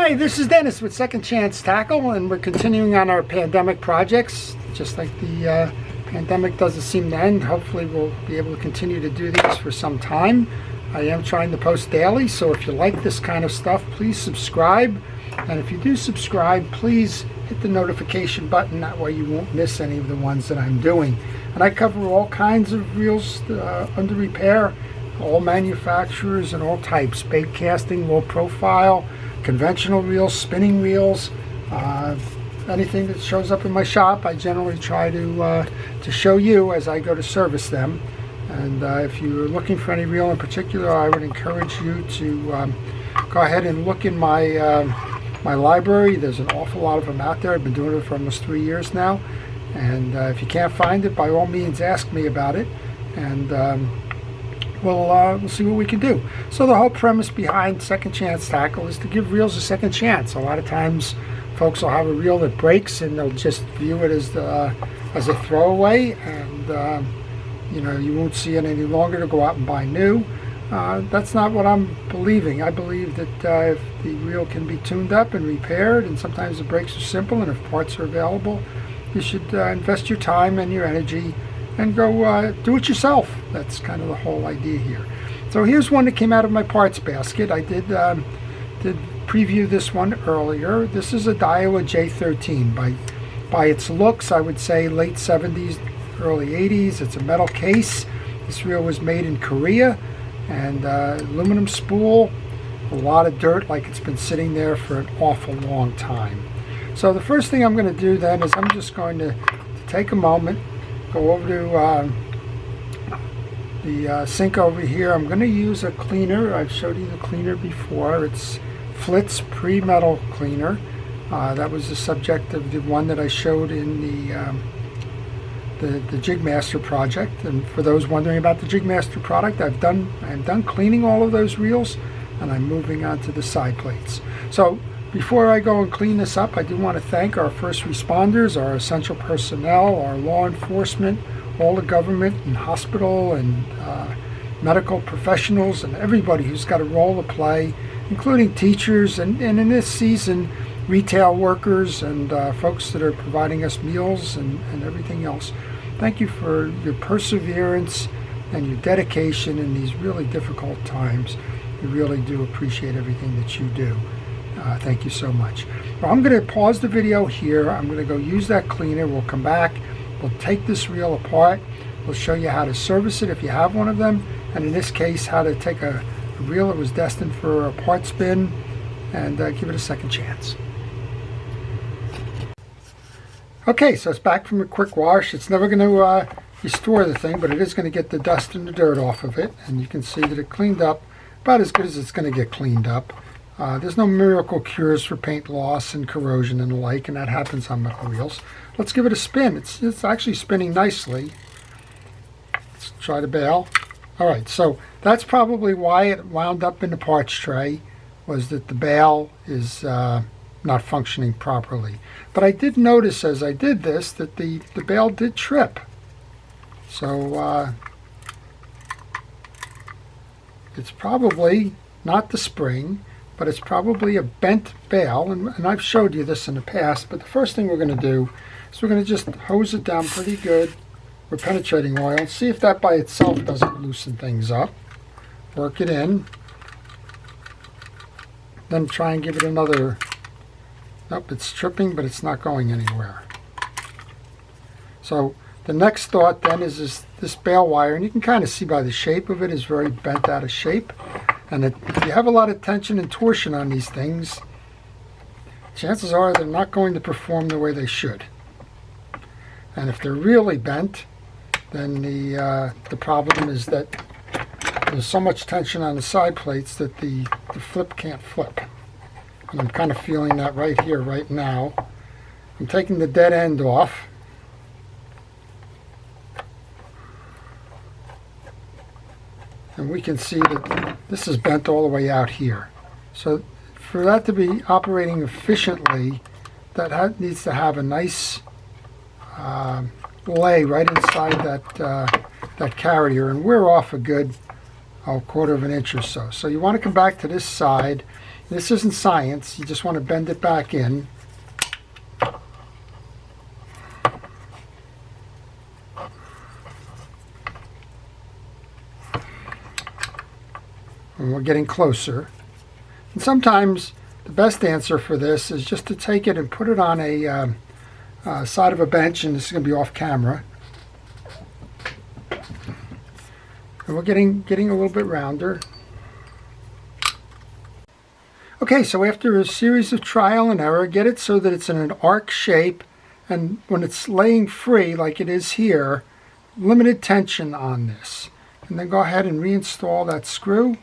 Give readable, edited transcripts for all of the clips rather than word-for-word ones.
Hi, this is Dennis with Second Chance Tackle, and we're continuing on our pandemic projects. Just like the pandemic doesn't seem to end, hopefully we'll be able to continue to do these for some time. I am trying to post daily, so if you like this kind of stuff, please subscribe. And if you do subscribe, please hit the notification button. That way you won't miss any of the ones that I'm doing. And I cover all kinds of reels under repair, all manufacturers and all types: bait casting, low profile, conventional reels, spinning reels, anything that shows up in my shop. I generally try to show you as I go to service them. And if you're looking for any reel in particular, I would encourage you to go ahead and look in my my library. There's an awful lot of them out there. I've been doing it for almost 3 years now. And if you can't find it, by all means ask me about it, and we'll see what we can do. So the whole premise behind Second Chance Tackle is to give reels a second chance. A lot of times folks will have a reel that breaks and they'll just view it as a throwaway, and you know, you won't see it any longer to go out and buy new. That's not what I'm believing. I believe that if the reel can be tuned up and repaired, and sometimes the breaks are simple, and if parts are available, you should invest your time and your energy and go do it yourself. That's kind of the whole idea here. So here's one that came out of my parts basket. I did preview this one earlier. This is a Daiwa j-13. By its looks, I would say late 70s, early 80s. It's a metal case. This reel was made in Korea, and aluminum spool, a lot of dirt, like it's been sitting there for an awful long time. So the first thing I'm going to do then is I'm just going to take a moment, go over to the sink over here. I'm going to use a cleaner. I've showed you the cleaner before. It's Flitz pre-metal cleaner. That was the subject of the one that I showed in the Jigmaster project. And for those wondering about the Jigmaster product, I'm done cleaning all of those reels, and I'm moving on to the side plates. So before I go and clean this up, I do want to thank our first responders, our essential personnel, our law enforcement, all the government and hospital and medical professionals, and everybody who's got a role to play, including teachers, and in this season, retail workers and folks that are providing us meals and everything else. Thank you for your perseverance and your dedication in these really difficult times. We really do appreciate everything that you do. Thank you so much. Well, I'm going to pause the video here. I'm going to go use that cleaner. We'll come back. We'll take this reel apart. We'll show you how to service it if you have one of them, and in this case, how to take a reel that was destined for a part spin and give it a second chance. Okay, so it's back from a quick wash. It's never going to restore the thing, but it is going to get the dust and the dirt off of it, and you can see that it cleaned up about as good as it's going to get cleaned up. There's no miracle cures for paint loss and corrosion and the like, and that happens on metal reels. Let's give it a spin. It's actually spinning nicely. Let's try the bale. All right, so that's probably why it wound up in the parts tray, was that the bale is not functioning properly. But I did notice as I did this that the bale did trip. So it's probably not the spring, but it's probably a bent bale, and I've showed you this in the past. But the first thing we're going to do is we're going to just hose it down pretty good with penetrating oil and see if that by itself doesn't loosen things up. Work it in, then try and give it another. Nope, it's tripping, but it's not going anywhere. So the next thought then is this bale wire, and you can kind of see by the shape of it, is very bent out of shape. And if you have a lot of tension and torsion on these things, chances are they're not going to perform the way they should. And if they're really bent, then the problem is that there's so much tension on the side plates that the flip can't flip. And I'm kind of feeling that right here, right now. I'm taking the dead end off. And we can see that this is bent all the way out here. So for that to be operating efficiently, that needs to have a nice lay right inside that carrier, and we're off a good a 1/4 of an inch or so. So you want to come back to this side. This isn't science. You just want to bend it back in. And we're getting closer. And sometimes the best answer for this is just to take it and put it on a side of a bench, and this is going to be off camera. And we're getting a little bit rounder. Okay, so after a series of trial and error, get it so that it's in an arc shape, and when it's laying free like it is here, limited tension on this. And then go ahead and reinstall that screw.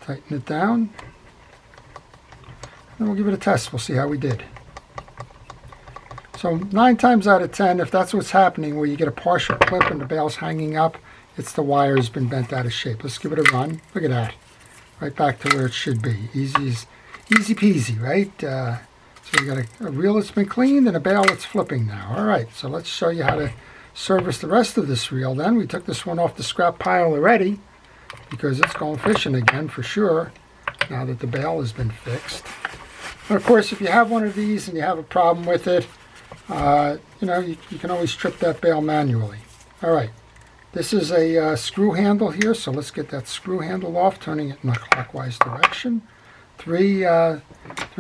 Tighten it down. And we'll give it a test. We'll see how we did. So 9 times out of 10, if that's what's happening, where you get a partial clip and the bale's hanging up, it's the wire has been bent out of shape. Let's give it a run. Look at that. Right back to where it should be. Easy peasy, right? So we got a reel that's been cleaned and a bale that's flipping now. All right, so let's show you how to service the rest of this reel then. We took this one off the scrap pile already because it's going fishing again for sure now that the bale has been fixed. And of course, if you have one of these and you have a problem with it, you can always trip that bale manually. All right, this is a screw handle here, so let's get that screw handle off, turning it in a clockwise direction. Three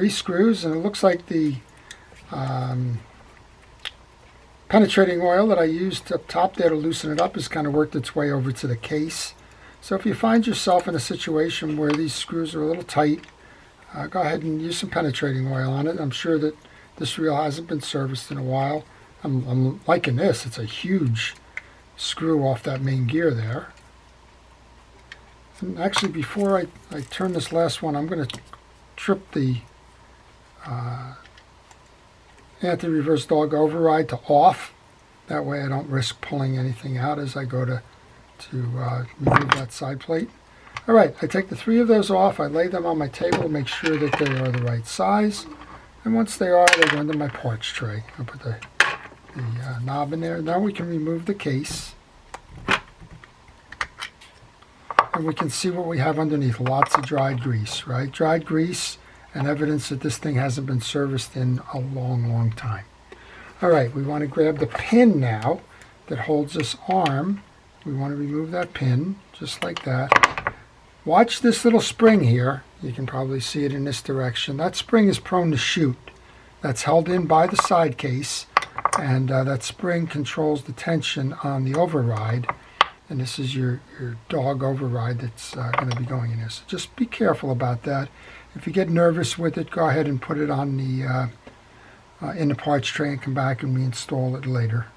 screws, and it looks like the penetrating oil that I used up top there to loosen it up has kind of worked its way over to the case. So if you find yourself in a situation where these screws are a little tight, go ahead and use some penetrating oil on it. I'm sure that this reel hasn't been serviced in a while. I'm liking this. It's a huge screw off that main gear there. And actually, before I turn this last one, I'm going to trip the anti-reverse dog override to off. That way I don't risk pulling anything out as I go to remove that side plate. All right, I take the 3 of those off. I lay them on my table to make sure that they are the right size. And once they are, they go into my parts tray. I'll put the knob in there. Now we can remove the case. And we can see what we have underneath. Lots of dried grease, right? Dried grease and evidence that this thing hasn't been serviced in a long, long time. All right, we want to grab the pin now that holds this arm. We want to remove that pin, just like that. Watch this little spring here. You can probably see it in this direction. That spring is prone to shoot. That's held in by the side case, and that spring controls the tension on the override. And this is your dog override that's going to be going in this. So just be careful about that. If you get nervous with it, go ahead and put it on the in the parts tray and come back and reinstall it later.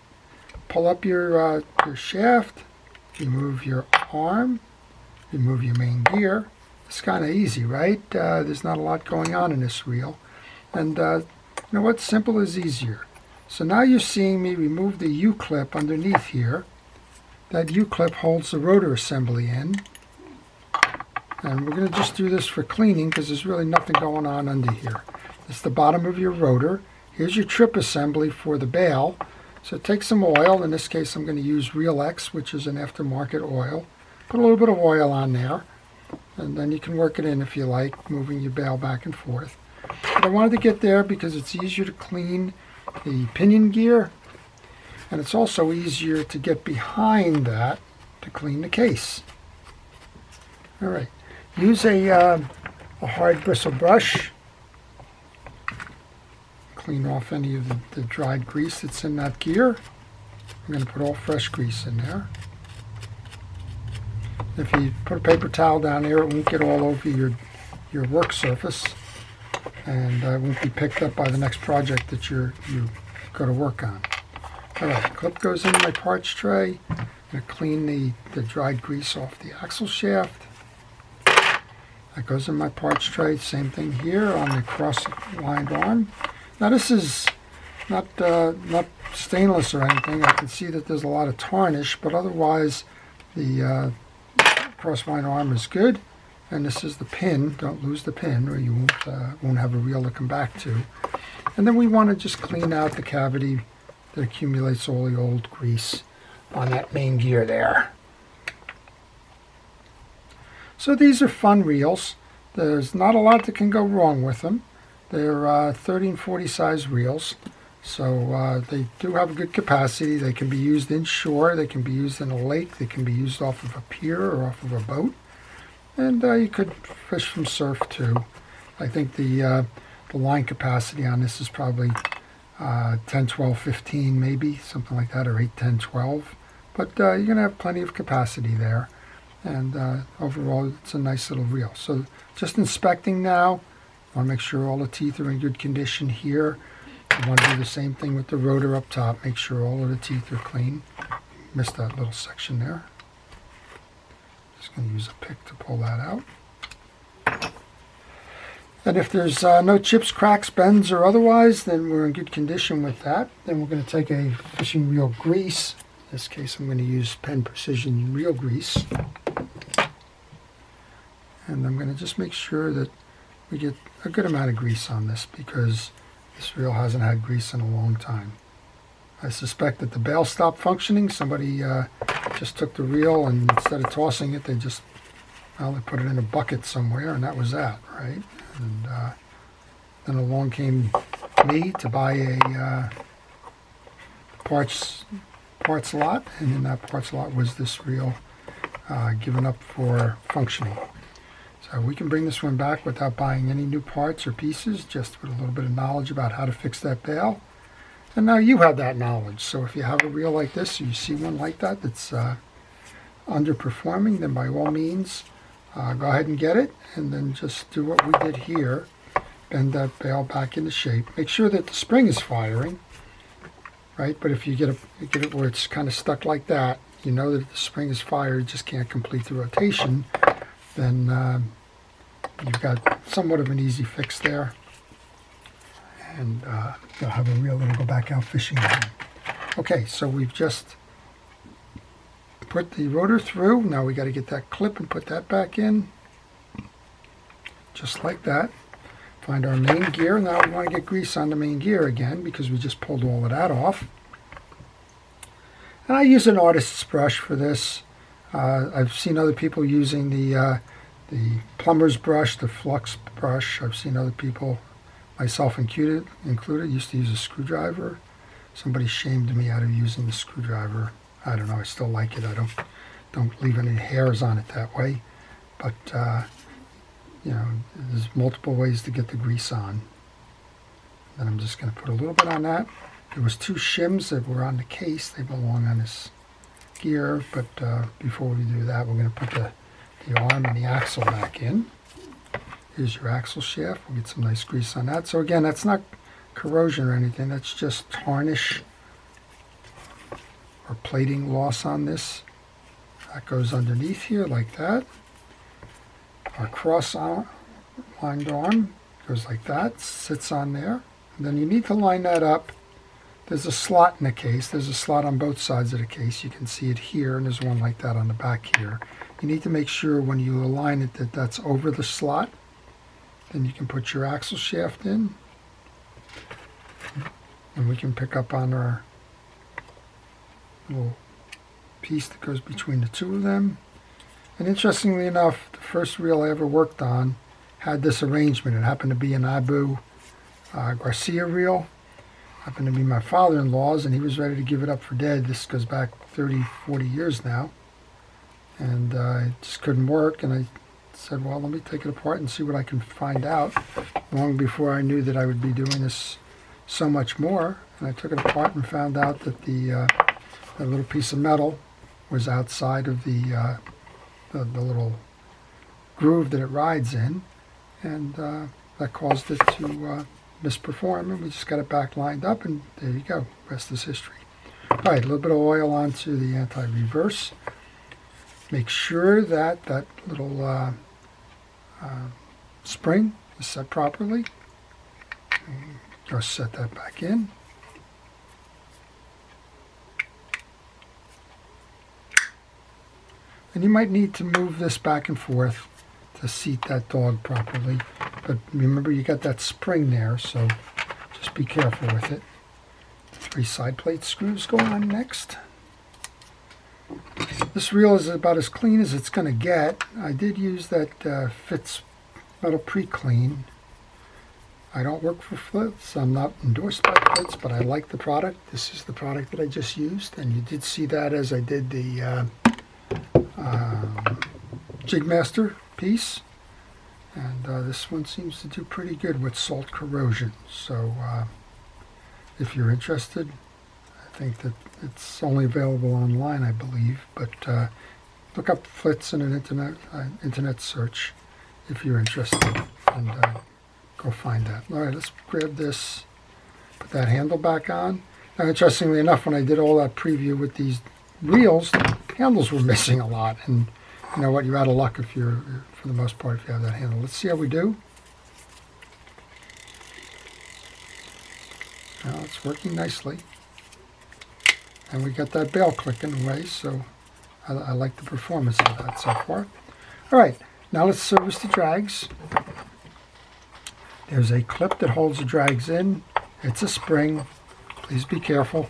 Pull up your shaft, remove your arm, remove your main gear. It's kind of easy, right? There's not a lot going on in this reel. And you know what? Simple is easier. So now you're seeing me remove the U-clip underneath here. That U-clip holds the rotor assembly in. And we're going to just do this for cleaning because there's really nothing going on under here. It's the bottom of your rotor. Here's your trip assembly for the bale. So take some oil. In this case, I'm going to use Real X, which is an aftermarket oil. Put a little bit of oil on there. And then you can work it in if you like, moving your bale back and forth. But I wanted to get there because it's easier to clean the pinion gear. And it's also easier to get behind that to clean the case. All right. Use a hard bristle brush. Clean off any of the dried grease that's in that gear. I'm going to put all fresh grease in there. If you put a paper towel down there, it won't get all over your work surface, and it won't be picked up by the next project that you go to work on. All right, clip goes into my parts tray. I'm going to clean the dried grease off the axle shaft. That goes in my parts tray. Same thing here on the cross-lined arm. Now this is not stainless or anything. I can see that there's a lot of tarnish, but otherwise the cross-lined arm is good. And this is the pin. Don't lose the pin, or you won't have a reel to come back to. And then we want to just clean out the cavity that accumulates all the old grease on that main gear there. So these are fun reels. There's not a lot that can go wrong with them. They're 30 and 40 size reels, so they do have a good capacity. They can be used inshore, they can be used in a lake, they can be used off of a pier or off of a boat, and you could fish from surf too. I think the line capacity on this is probably 10, 12, 15 maybe, something like that, or 8, 10, 12. But you're going to have plenty of capacity there. And overall, it's a nice little reel. So just inspecting now. I want to make sure all the teeth are in good condition here. I want to do the same thing with the rotor up top. Make sure all of the teeth are clean. Missed that little section there. Just going to use a pick to pull that out. And if there's no chips, cracks, bends, or otherwise, then we're in good condition with that. Then we're going to take a fishing reel grease. In this case, I'm going to use Penn Precision reel grease. And I'm going to just make sure that we get a good amount of grease on this, because this reel hasn't had grease in a long time. I suspect that the bale stopped functioning. Somebody just took the reel, and instead of tossing it, they put it in a bucket somewhere, and that was that, right? And then along came me to buy a parts lot, and in that parts lot was this reel given up for functioning. So we can bring this one back without buying any new parts or pieces, just with a little bit of knowledge about how to fix that bale. And now you have that knowledge. So if you have a reel like this, or you see one like that that's underperforming, then by all means, go ahead and get it, and then just do what we did here. Bend that bale back into shape. Make sure that the spring is firing, right? But if you get it where it's kind of stuck like that, you know that the spring is fired, you just can't complete the rotation, then you've got somewhat of an easy fix there. And you'll have a reel that'll go back out fishing again. Okay, so we've just put the rotor through. Now we got to get that clip and put that back in, just like that. Find our main gear. Now we want to get grease on the main gear again, because we just pulled all of that off. And I use an artist's brush for this. I've seen other people using the plumber's brush, the flux brush. I've seen other people, myself included, used to use a screwdriver. Somebody shamed me out of using the screwdriver. I don't know, I still like it. I don't leave any hairs on it that way. But, you know, there's multiple ways to get the grease on. And I'm just going to put a little bit on that. There was 2 shims that were on the case. They belong on this gear. But before we do that, we're going to put the arm and the axle back in. Here's your axle shaft. We'll get some nice grease on that. So again, that's not corrosion or anything. That's just tarnish or plating loss on this. That goes underneath here like that. Our cross-lined arm goes like that, sits on there. And then you need to line that up. There's a slot in the case. There's a slot on both sides of the case. You can see it here, and there's one like that on the back here. You need to make sure when you align it that that's over the slot. Then you can put your axle shaft in. And we can pick up on our little piece that goes between the 2 of them. And interestingly enough, the first reel I ever worked on had this arrangement. It happened to be an Abu Garcia reel. Happened to be my father-in-law's, and he was ready to give it up for dead. This goes back 30, 40 years now. And it just couldn't work, and I said, well, let me take it apart and see what I can find out. Long before I knew that I would be doing this so much more. And I took it apart and found out that that little piece of metal was outside of the little groove that it rides in, and that caused it to misperform, and we just got it back lined up, and there you go. Rest is history. All right, a little bit of oil onto the anti-reverse. Make sure that that little spring is set properly. Just set that back in. And you might need to move this back and forth to seat that dog properly. But remember, you got that spring there, so just be careful with it. 3 side plate screws go on next. This reel is about as clean as it's going to get. I did use that Fitz metal pre-clean. I don't work for Fitz. I'm not endorsed by Fitz, but I like the product. This is the product that I just used, and you did see that as I did the Jigmaster piece. And this one seems to do pretty good with salt corrosion. So if you're interested, I think that it's only available online, I believe. But look up Fitz in an internet search if you're interested, and go find that. All right, let's grab this, put that handle back on. Now, interestingly enough, when I did all that preview with these reels, the handles were missing a lot. And you know what? You're out of luck if you're, for the most part, if you have that handle. Let's see how we do. Well, it's working nicely. And we got that bail clicking away, so I like the performance of that so far. All right, now let's service the drags. There's a clip that holds the drags in. It's a spring. Please be careful.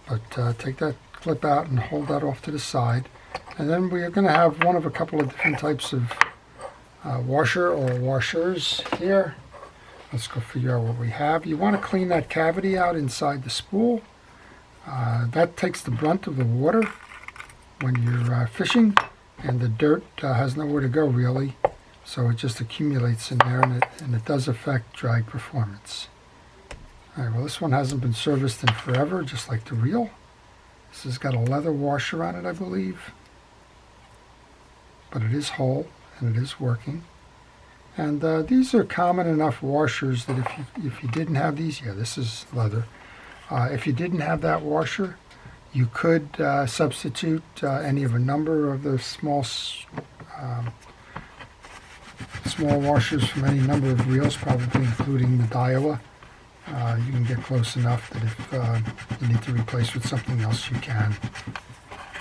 But take that clip out and hold that off to the side. And then we are going to have one of a couple of different types of washer or washers here. Let's go figure out what we have. You want to clean that cavity out inside the spool. That takes the brunt of the water when you're fishing, and the dirt has nowhere to go really, so it just accumulates in there, and it does affect drag performance. All right, well, this one hasn't been serviced in forever, just like the reel. This has got a leather washer on it, I believe, but it is whole and it is working. And these are common enough washers that if you didn't have these, yeah, this is leather. If you didn't have that washer, you could substitute any of a number of the small washers from any number of reels, probably including the Daiwa. You can get close enough that if you need to replace with something else, you can.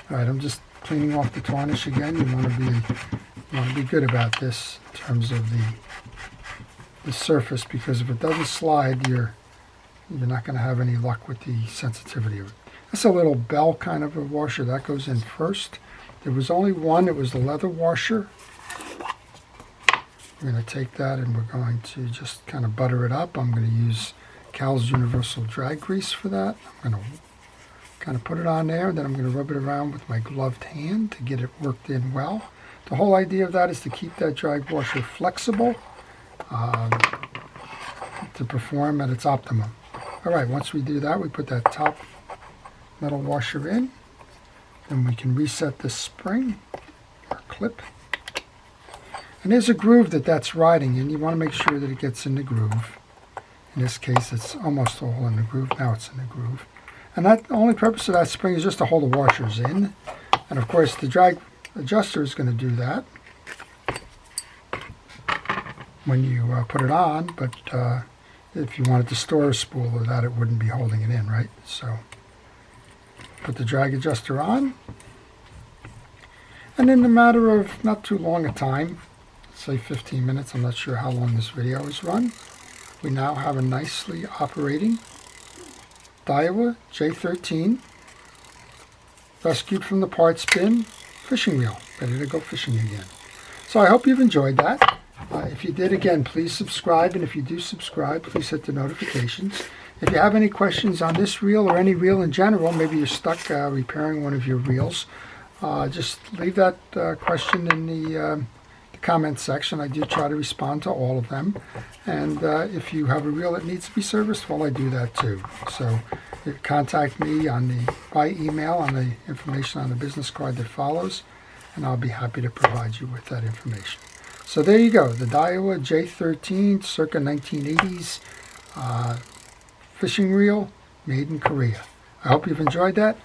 All right, I'm just cleaning off the tarnish again. You want to be good about this in terms of the surface, because if it doesn't slide, you're not going to have any luck with the sensitivity of it. That's a little bell kind of a washer that goes in first. There was only one. It was the leather washer. We're going to take that and we're going to just kind of butter it up. I'm going to use Cal's Universal Drag Grease for that. I'm going to kind of put it on there, and then I'm going to rub it around with my gloved hand to get it worked in well. The whole idea of that is to keep that drag washer flexible to perform at its optimum. All right, once we do that, we put that top metal washer in, and we can reset this spring or clip. And there's a groove that's riding in. You want to make sure that it gets in the groove. In this case, it's almost all in the groove. Now it's in the groove. And the only purpose of that spring is just to hold the washers in. And of course, the drag adjuster is going to do that when you put it on. But if you wanted to store a spool of that, it wouldn't be holding it in, right? So put the drag adjuster on. And in a matter of not too long a time, say 15 minutes, I'm not sure how long this video is run, we now have a nicely operating Daiwa j-13 rescued from the parts bin fishing reel, ready to go fishing again. So I hope you've enjoyed that. If you did, again, please subscribe, and if you do subscribe, please hit the notifications. If you have any questions on this reel or any reel in general, maybe you're stuck repairing one of your reels, just leave that question in the comment section. I do try to respond to all of them. And if you have a reel that needs to be serviced, well, I do that too. So contact me by email on the information on the business card that follows, and I'll be happy to provide you with that information. So there you go, the Daiwa j-13 circa 1980s fishing reel made in Korea. I hope you've enjoyed that.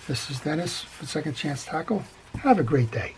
This is Dennis with Second Chance Tackle. Have a great day.